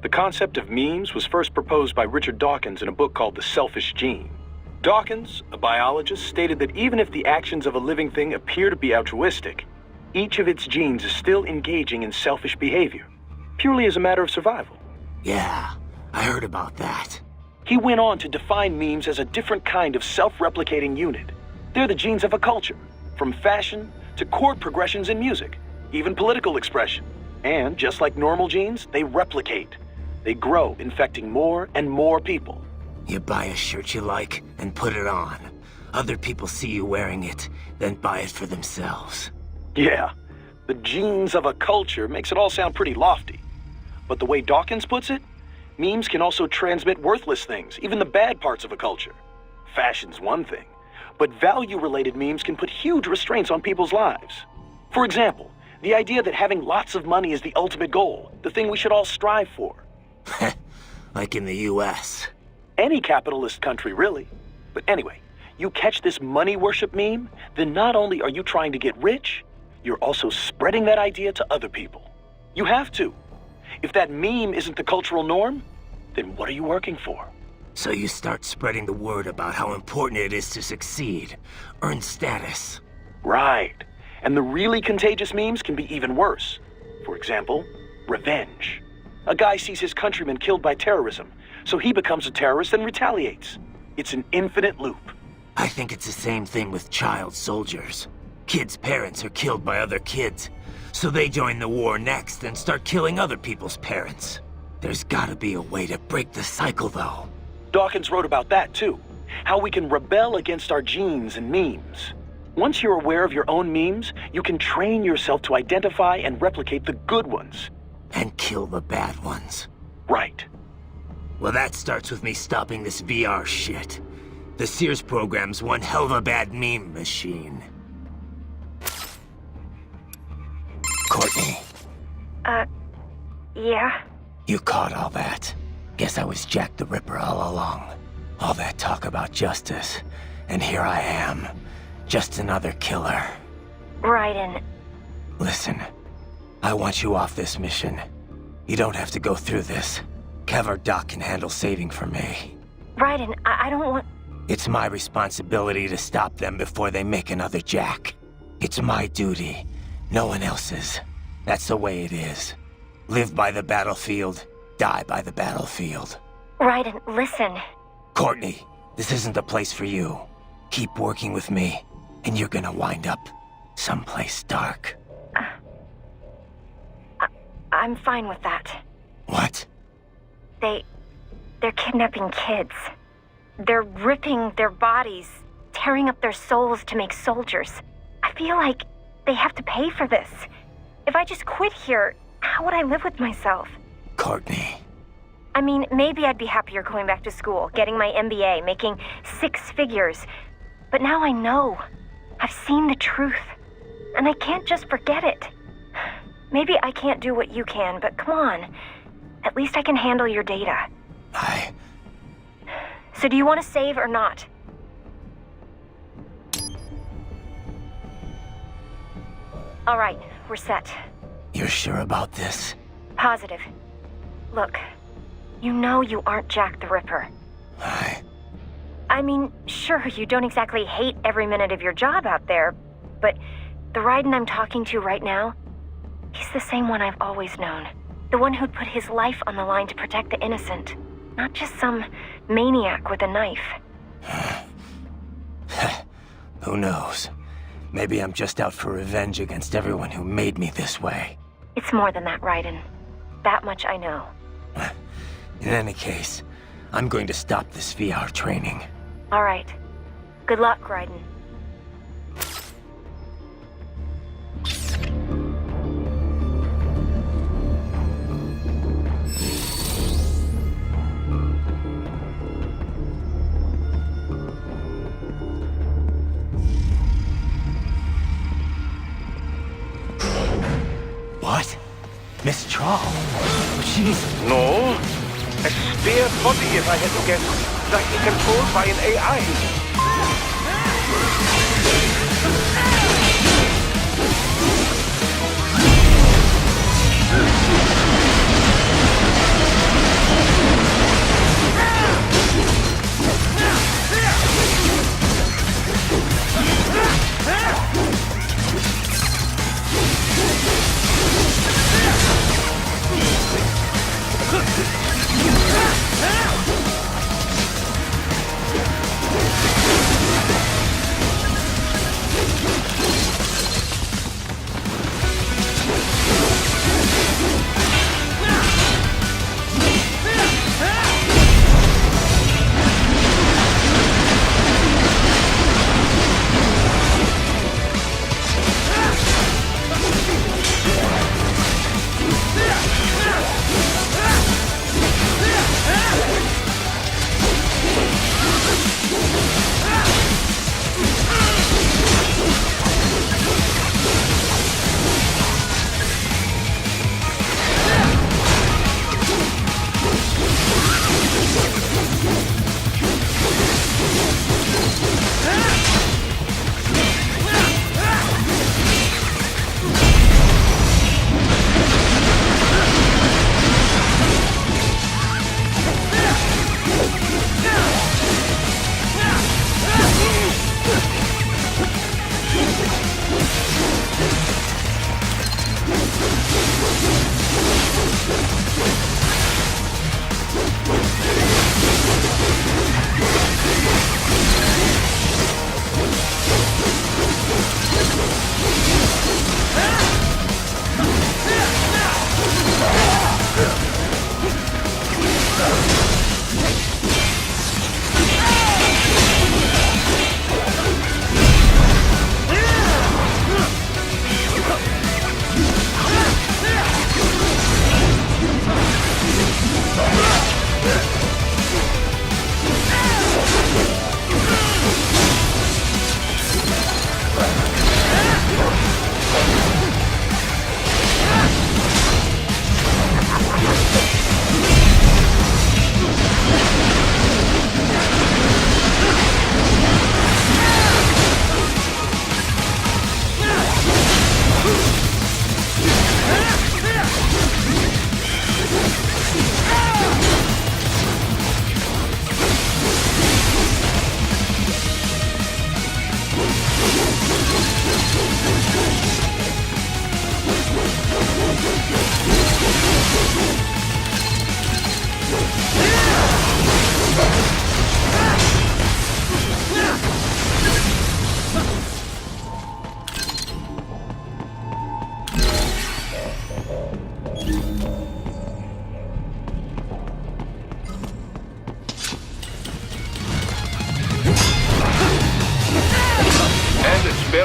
The concept of memes was first proposed by Richard Dawkins in a book called The Selfish Gene. Dawkins, a biologist, stated that even if the actions of a living thing appear to be altruistic, each of its genes is still engaging in selfish behavior, purely as a matter of survival. Yeah, I heard about that. He went on to define memes as a different kind of self-replicating unit. They're the genes of a culture, from fashion to chord progressions in music, even political expression. And just like normal genes, they replicate. They grow, infecting more and more people. You buy a shirt you like and put it on. Other people see you wearing it, then buy it for themselves. Yeah. The genes of a culture makes it all sound pretty lofty. But the way Dawkins puts it, memes can also transmit worthless things, even the bad parts of a culture. Fashion's one thing, but value-related memes can put huge restraints on people's lives. For example, the idea that having lots of money is the ultimate goal, the thing we should all strive for. Like in the US. Any capitalist country, really. But anyway, you catch this money worship meme, then not only are you trying to get rich, you're also spreading that idea to other people. You have to. If that meme isn't the cultural norm, then what are you working for? So you start spreading the word about how important it is to succeed, earn status. Right. And the really contagious memes can be even worse. For example, revenge. A guy sees his countrymen killed by terrorism, so he becomes a terrorist and retaliates. It's an infinite loop. I think it's the same thing with child soldiers. Kids' parents are killed by other kids, so they join the war next and start killing other people's parents. There's gotta be a way to break the cycle, though. Dawkins wrote about that, too. How we can rebel against our genes and memes. Once you're aware of your own memes, you can train yourself to identify and replicate the good ones. And kill the bad ones. Right. Well, that starts with me stopping this VR shit. The Sears program's one hell of a bad meme machine. Courtney. Yeah? You caught all that. Guess I was Jack the Ripper all along. All that talk about justice. And here I am. Just another killer. Raiden. Listen. I want you off this mission. You don't have to go through this. Kev or Doc can handle saving for me. Raiden, I don't want... It's my responsibility to stop them before they make another Jack. It's my duty. No one else's. That's the way it is. Live by the battlefield, die by the battlefield. Raiden, listen. Courtney, this isn't the place for you. Keep working with me, and you're gonna wind up someplace dark. I'm fine with that. What? They're kidnapping kids. They're ripping their bodies, tearing up their souls to make soldiers. I feel like they have to pay for this. If I just quit here, how would I live with myself? Courtney. I mean, maybe I'd be happier going back to school, getting my MBA, making 6 figures. But now I know. I've seen the truth. And I can't just forget it. Maybe I can't do what you can, but come on. At least I can handle your data. So do you want to save or not? All right, we're set. You're sure about this? Positive. Look, you know you aren't Jack the Ripper. I mean, sure, you don't exactly hate every minute of your job out there, but the Raiden I'm talking to right now, he's the same one I've always known. The one who'd put his life on the line to protect the innocent. Not just some maniac with a knife. Who knows? Maybe I'm just out for revenge against everyone who made me this way. It's more than that, Raiden. That much I know. In any case, I'm going to stop this VR training. All right. Good luck, Raiden. What? Miss Trawl? She's... No. A spare body, if I had to guess. Likely controlled by an AI.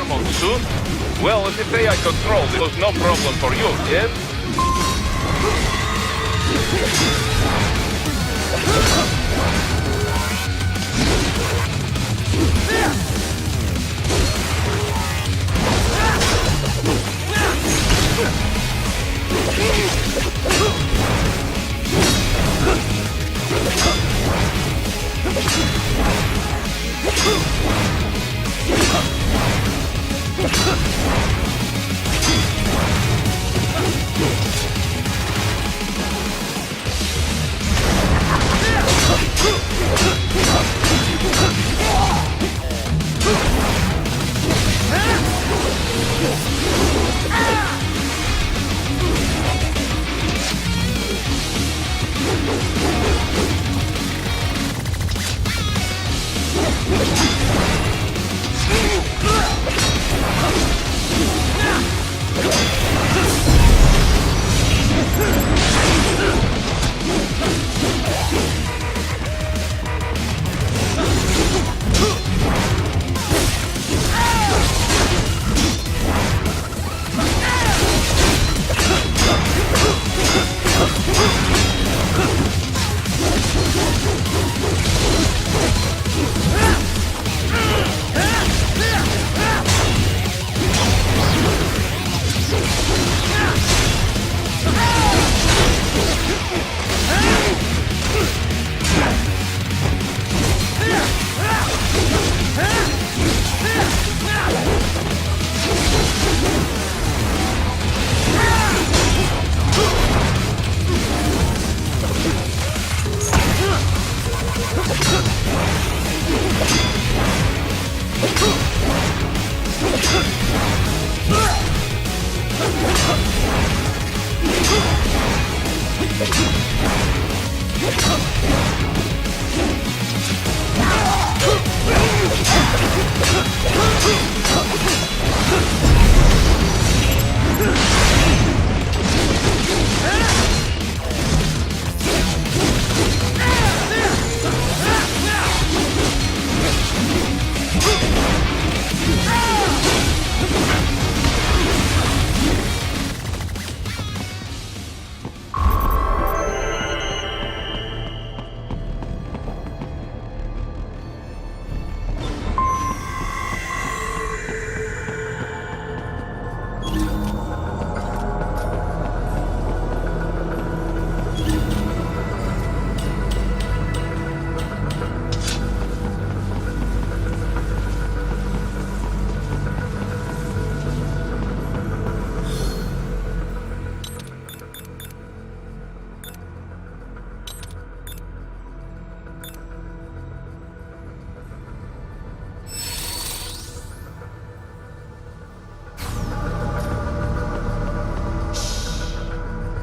monsoon? Well, if they I control, it was no problem for you, yes?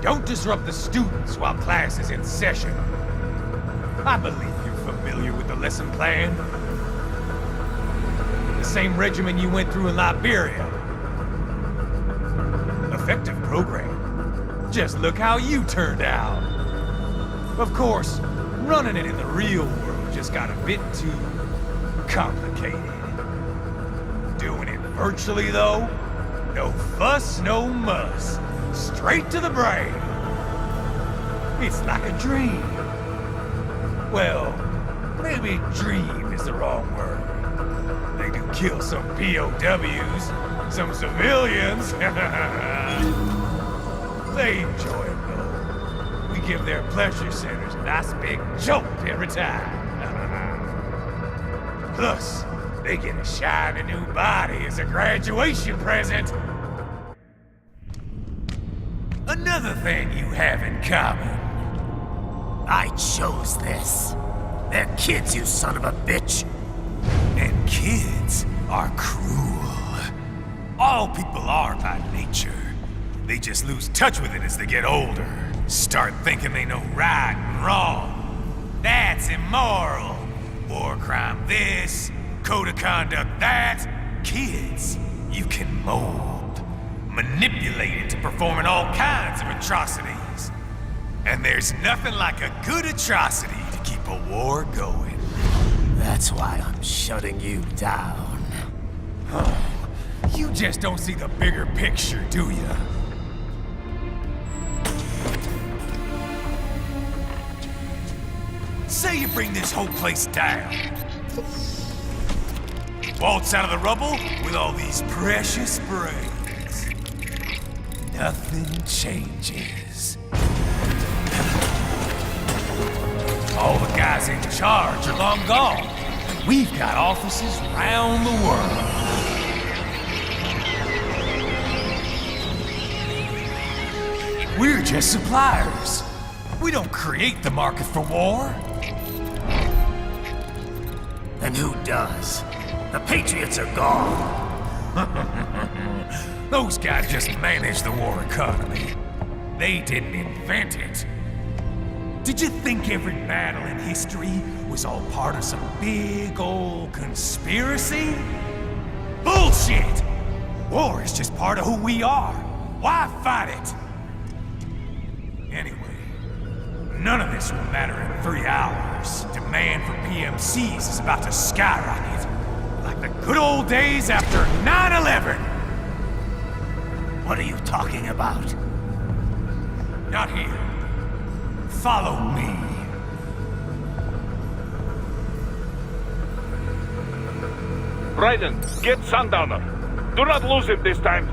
Don't disrupt the students while class is in session. I believe you're familiar with the lesson plan. The same regimen you went through in Liberia. Effective program. Just look how you turned out. Of course, running it in the real world just got a bit too complicated. Doing it virtually, though? No fuss, no muss. Straight to the brain. It's like a dream. Well, maybe dream is the wrong word. They do kill some POWs, some civilians. They enjoy it, though. We give their pleasure centers a nice big jolt every time. Plus, they get a shiny new body as a graduation present. Another thing you have in common. I chose this. They're kids, you son of a bitch. And kids are cruel. All people are by nature. They just lose touch with it as they get older. Start thinking they know right and wrong. That's immoral. War crime this, code of conduct that. Kids, you can mold, manipulate into performing all kinds of atrocities. And there's nothing like a good atrocity to keep a war going. That's why I'm shutting you down. You just don't see the bigger picture, do you? Say you bring this whole place down. Waltz out of the rubble with all these precious brains. Nothing changes. All the guys in charge are long gone. We've got offices around the world. We're just suppliers. We don't create the market for war. And who does? The Patriots are gone. Those guys just manage the war economy. They didn't invent it. Did you think every battle in history was all part of some big old conspiracy? Bullshit! War is just part of who we are. Why fight it? Anyway, none of this will matter in 3 hours. Demand for PMCs is about to skyrocket. Like the good old days after 9/11. What are you talking about? Not here. Follow me. Raiden, get Sundowner. Do not lose him this time.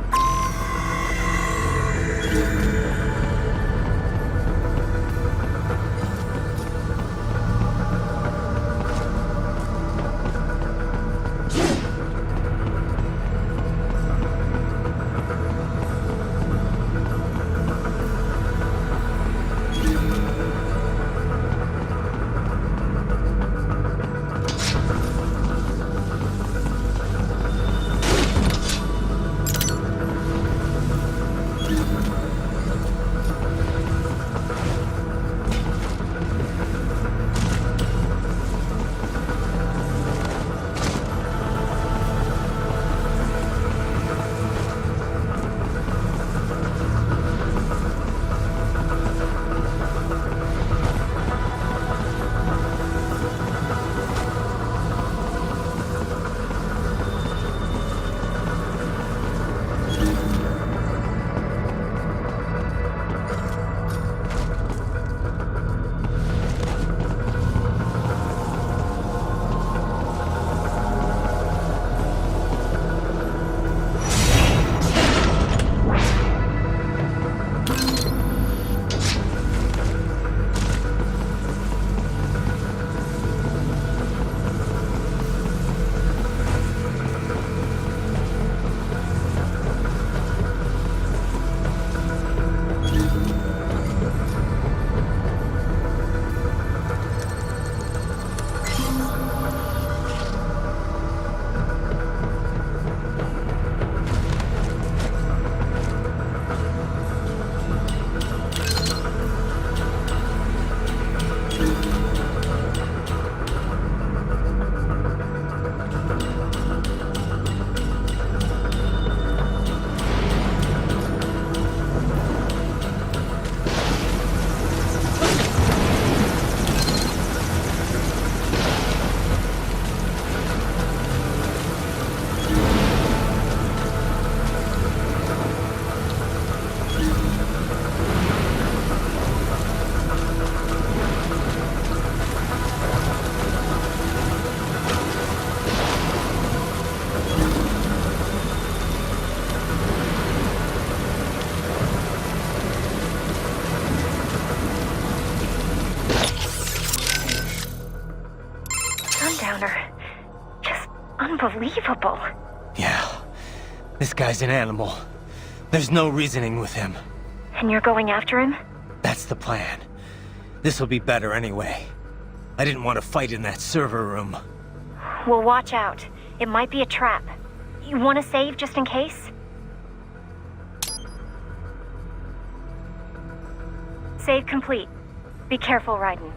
Unbelievable. Yeah. This guy's an animal. There's no reasoning with him. And you're going after him? That's the plan. This'll be better anyway. I didn't want to fight in that server room. Well, watch out. It might be a trap. You want to save just in case? Save complete. Be careful, Raiden.